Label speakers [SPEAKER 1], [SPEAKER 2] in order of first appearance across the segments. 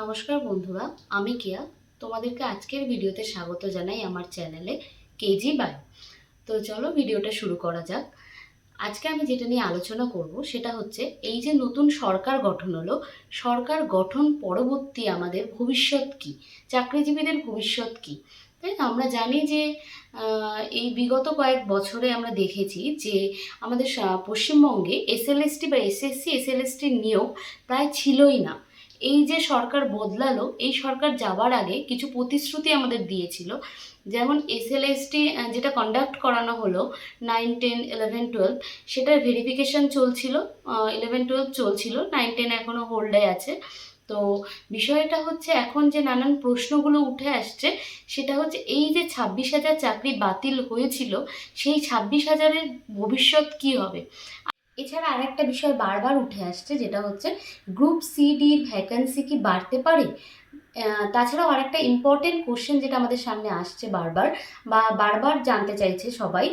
[SPEAKER 1] নমস্কার বন্ধুরা, আমি কেয়া। তোমাদেরকে আজকের ভিডিওতে স্বাগত জানাই আমার চ্যানেলে কেজি বাই। তো চলো ভিডিওটা শুরু করা যাক। আজকে আমি যেটা নিয়ে আলোচনা করব সেটা হচ্ছে এই যে নতুন সরকার গঠন হলো, সরকার গঠন পরবর্তী আমাদের ভবিষ্যৎ কি, চাকরিজীবীদের ভবিষ্যৎ কি। তাই না? আমরা জানি যে এই বিগত কয়েক বছরে আমরা দেখেছি যে আমাদের পশ্চিমবঙ্গে এসএলএসটি বা এসএসসি এসএলএসটির নিয়োগ প্রায় ছিলই না। এই যে সরকার বদলালো, এই সরকার যাওয়ার আগে কিছু প্রতিশ্রুতি আমাদের দিয়েছিল। যেমন এসএলএসটি যেটা কন্ডাক্ট করানো হলো 9, 10, 11, 12, সেটার ভেরিফিকেশন চলছিল। 11, 12 চলছিল, 9, 10 এখনও হোল্ডে আছে। তো বিষয়টা হচ্ছে এখন যে নানান প্রশ্নগুলো উঠে আসছে সেটা হচ্ছে এই যে 26,000 চাকরি বাতিল হয়েছিল, সেই 26,000-এর ভবিষ্যৎ কি হবে। এছাড়া আরেকটা বিষয় বারবার উঠে আসছে, যেটা হচ্ছে গ্রুপ সিডির ভ্যাকেন্সি কি বাড়তে পারে। তাছাড়াও আরেকটা ইম্পর্টেন্ট কোশ্চেন যেটা আমাদের সামনে আসছে বারবার বা বারবার জানতে চাইছে সবাই,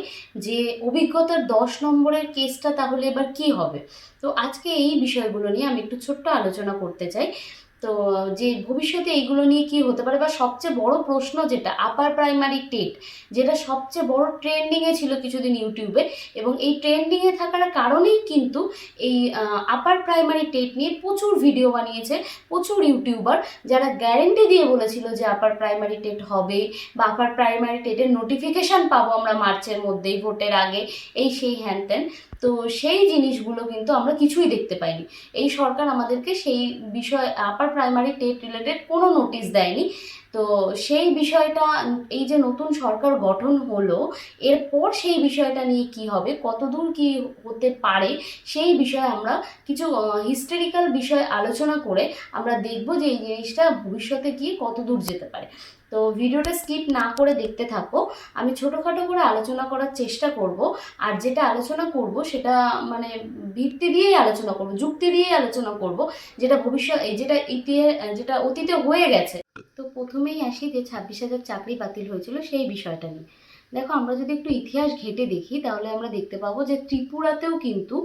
[SPEAKER 1] যে অভিজ্ঞতার 10 নম্বরের কেসটা তাহলে এবার কি হবে। তো আজকে এই বিষয়গুলো নিয়ে আমি একটু ছোট্ট আলোচনা করতে চাই। তো যে ভবিষ্যতে এইগুলো নিয়ে কি হতে পারে, বা সবচেয়ে বড় প্রশ্ন যেটা আপার প্রাইমারি টেট, যেটা সবচেয়ে বড় ট্রেন্ডিংয়ে ছিল কিছুদিন ইউটিউবে, এবং এই ট্রেন্ডিংয়ে থাকার কারণেই কিন্তু এই আপার প্রাইমারি টেট নিয়ে প্রচুর ভিডিও বানিয়েছে প্রচুর ইউটিউবার, যারা গ্যারেন্টি দিয়ে বলেছিল যে আপার প্রাইমারি টেট হবে বা আপার প্রাইমারি টেটের নোটিফিকেশান পাবো আমরা মার্চের মধ্যেই, ভোটের আগে, এই সেই হ্যান ত্যান। তো সেই জিনিসগুলো কিন্তু আমরা কিছুই দেখতে পাইনি। এই সরকার আমাদেরকে সেই বিষয় আপার প্রাইমারি টেট রিলেটেড কোনো নোটিশ দেয়নি। তো সেই বিষয়টা, এই যে নতুন সরকার গঠন হলো, এরপর সেই বিষয়টা নিয়ে কি হবে, কতদূর কি হতে পারে, সেই বিষয়ে আমরা কিছু হিস্টোরিক্যাল বিষয় আলোচনা করে আমরা দেখব যে এই জিনিসটা ভবিষ্যতে গিয়ে কতদূর যেতে পারে। তো ভিডিওটা স্কিপ না করে দেখতে থাকো। আমি ছোটোখাটো করে আলোচনা করার চেষ্টা করব, আর যেটা আলোচনা করব সেটা মানে ভিত্তি দিয়েই আলোচনা করব, যুক্তি দিয়েই আলোচনা করব, যেটা ভবিষ্যৎ যেটা অতীতে হয়ে গেছে। তো প্রথমেই আসি যে 26,000 চাকরি বাতিল হয়েছিল সেই বিষয়টা নিয়ে। দেখো, আমরা যদি একটু ইতিহাস ঘেঁটে দেখি তাহলে আমরা দেখতে পাবো যে ত্রিপুরাতেও কিন্তু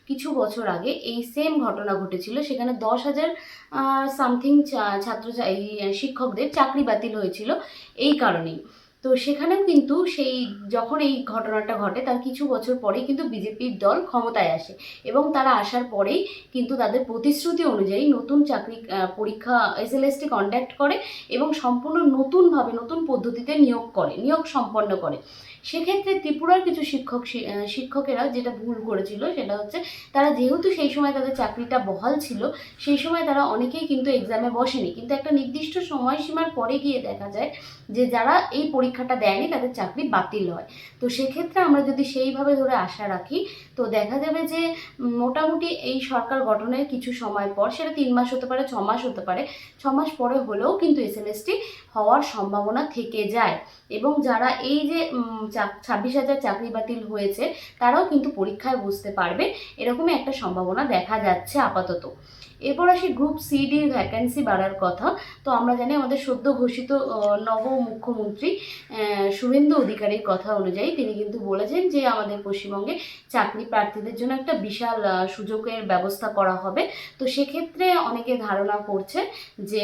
[SPEAKER 1] কিছু বছর আগে এই সেম ঘটনা ঘটেছিল। সেখানে 10,000 সামথিং এই শিক্ষকদের চাকরি বাতিল হয়েছিল এই কারণেই। তো সেখানেও কিন্তু সেই যখন এই ঘটনাটা ঘটে তার কিছু বছর পরেই কিন্তু বিজেপির দল ক্ষমতায় আসে, এবং তারা আসার পরেই কিন্তু তাদের প্রতিশ্রুতি অনুযায়ী নতুন চাকরি পরীক্ষা এসএলএসটি কন্ডাক্ট করে এবং সম্পূর্ণ নতুনভাবে নতুন পদ্ধতিতে নিয়োগ সম্পন্ন করে। সেক্ষেত্রে ত্রিপুরার কিছু শিক্ষকেরা যেটা ভুল করেছিল সেটা হচ্ছে, তারা যেহেতু সেই সময় তাদের চাকরিটা বহাল ছিল, সেই সময় তারা অনেকেই কিন্তু এক্সামে বসেনি, কিন্তু একটা নির্দিষ্ট সময়সীমার পরে গিয়ে দেখা যায় যে যারা এই পরীক্ষাটা দেয়নি তাদের চাকরি বাতিল হয়। তো সেক্ষেত্রে আমরা যদি সেইভাবে ধরে আশা রাখি, তো দেখা যাবে যে মোটামুটি এই সরকার গঠনের কিছু সময় পর, সেটা 3 মাস হতে পারে, 6 মাস হতে পারে, 6 মাস পরে হলেও কিন্তু এসএলএসটি হওয়ার সম্ভাবনা থেকে যায়। এবং যারা এই যে 26,000 চাকরি বাতিল হয়েছে তারাও কিন্তু পরীক্ষায় বসতে পারবে, এরকমই একটা সম্ভাবনা দেখা যাচ্ছে আপাতত। এরপর আসি গ্রুপ সিডির ভ্যাকেন্সি বাড়ার কথা। তো আমরা জানি আমাদের সদ্য ঘোষিত নব মুখ্যমন্ত্রী শুভেন্দু অধিকারীর কথা অনুযায়ী তিনি কিন্তু বলেছেন যে আমাদের পশ্চিমবঙ্গে চাকরি প্রার্থীদের জন্য একটা বিশাল সুযোগের ব্যবস্থা করা হবে। তো সেক্ষেত্রে অনেকে ধারণা করছে যে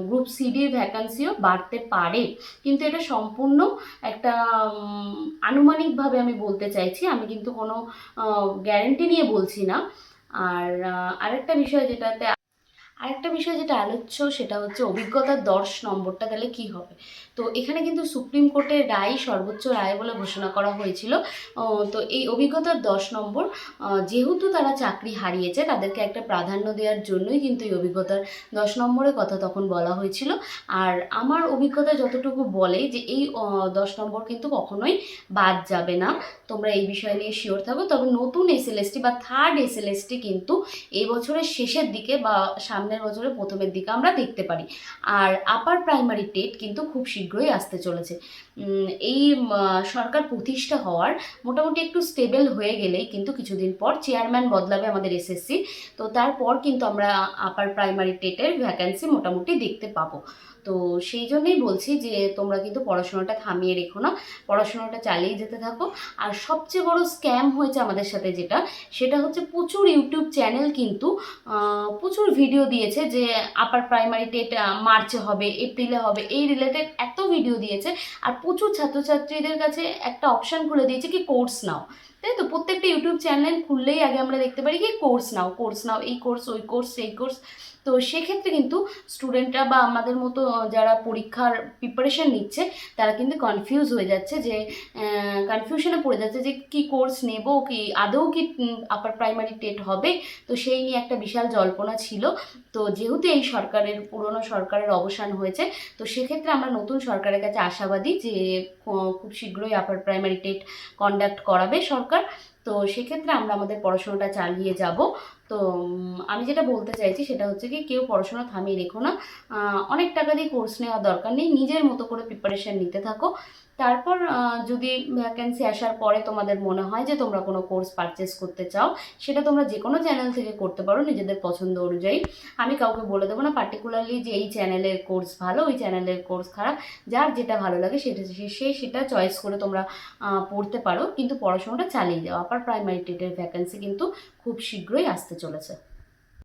[SPEAKER 1] গ্রুপ সিডির ভ্যাকান্সিও বাড়তে পারে, কিন্তু এটা সম্পূর্ণ একটা আনুমানিকভাবে আমি বলতে চাইছি, আমি কিন্তু কোনো গ্যারেন্টি নিয়ে বলছি না। আর আরেকটা বিষয় যেটা আলোচ্য সেটা হচ্ছে অভিজ্ঞতার 10 নম্বরটা তাহলে কি হবে। তো এখানে কিন্তু সুপ্রিম কোর্টের রায় সর্বোচ্চ রায় বলে ঘোষণা করা হয়েছিল। তো এই অভিজ্ঞতার 10 নম্বর, যেহেতু তারা চাকরি হারিয়েছে তাদেরকে একটা প্রাধান্য দেওয়ার জন্যই কিন্তু এই অভিজ্ঞতার 10 নম্বরের কথা তখন বলা হয়েছিল। আর আমার অভিজ্ঞতা যতটুকু বলে যে এই 10 নম্বর কিন্তু কখনোই বাদ যাবে না। তোমরা এই বিষয় নিয়ে শিওর থাকো। তবে নতুন এসএলএসটি বা থার্ড এসএলএসটি কিন্তু এই বছরের শেষের দিকে বা সামনের বছরের প্রথমের দিকে আমরা দেখতে পারি। আর আপার প্রাইমারি টেট কিন্তু খুব শীঘ্রই আসতে চলেছে। এই সরকার প্রতিষ্ঠা হওয়ার মোটামুটি একটু স্টেবল হয়ে গেলেই কিন্তু কিছুদিন পর চেয়ারম্যান বদলাবে আমাদের এসএসসি। তো তারপর কিন্তু আমরা আপার প্রাইমারি টেটের ভ্যাকেন্সি মোটামুটি দেখতে পাবো। তো সেই জন্যই বলছি যে তোমরা কিন্তু পড়াশোনাটা থামিয়ে রেখো না, পড়াশোনাটা চালিয়ে যেতে থাকো। আর সবচেয়ে বড় স্ক্যাম হয়েছে আমাদের সাথে যেটা, সেটা হচ্ছে প্রচুর ইউটিউব চ্যানেল কিন্তু প্রচুর ভিডিও দিয়েছে যে আপার প্রাইমারি টেট মার্চে হবে, এপ্রিলে হবে, এই রিলেটেড এত ভিডিও দিয়েছে। আর প্রচুর ছাত্রছাত্রীদের কাছে একটা অপশান খুলে দিয়েছে কি কোর্স নাও, তাই তো? প্রত্যেকটা ইউটিউব চ্যানেল খুললেই আগে আমরা দেখতে পারি কি কোর্স নাও, কোর্স নাও, এই কোর্স, ওই কোর্স, সেই কোর্স। তো সেক্ষেত্রে কিন্তু স্টুডেন্টরা বা আমাদের মতো যারা পরীক্ষার প্রিপারেশন নিচ্ছে তারা কিন্তু কনফিউজ হয়ে যাচ্ছে, যে কনফিউশনে পড়ে যাচ্ছে যে কি কোর্স নেব, কি আদৌ কি আপার প্রাইমারি টেট হবে। তো সেই নিয়ে একটা বিশাল জল্পনা ছিল। তো যেহেতু এই সরকারের, পুরনো সরকারের অবসান হয়েছে, তো সেক্ষেত্রে আমরা নতুন সরকারের কাছে আশাবাদী যে খুব শীঘ্রই আপার প্রাইমারি টেট কন্ডাক্ট করাবে সরকার। তো সেক্ষেত্রে আমরা আমাদের পড়াশোনাটা চালিয়ে যাব। তো আমি যেটা বলতে চাইছি সেটা হচ্ছে কি, কেউ পড়াশোনা থামিয়ে রেখো না। অনেক টাকা দিয়ে কোর্স নেওয়ার দরকার নেই, নিজের মতো করে প্রিপারেশন নিতে থাকো। তারপর যদি ভ্যাকেন্সি আসার পরে তোমাদের মনে হয় যে তোমরা কোনো কোর্স পারচেস করতে চাও, সেটা তোমরা যে কোনো চ্যানেল থেকে করতে পারো নিজেদের পছন্দ অনুযায়ী। আমি কাউকে বলে দেবো না পার্টিকুলারলি যে এই চ্যানেলের কোর্স ভালো, ওই চ্যানেলের কোর্স খারাপ। যার যেটা ভালো লাগে সেটা চয়েস করে তোমরা পড়তে পারো, কিন্তু পড়াশোনাটা চালিয়ে যাও। আপার প্রাইমারি টেটের ভ্যাকেন্সি কিন্তু খুব শীঘ্রই আসতে চলেছে।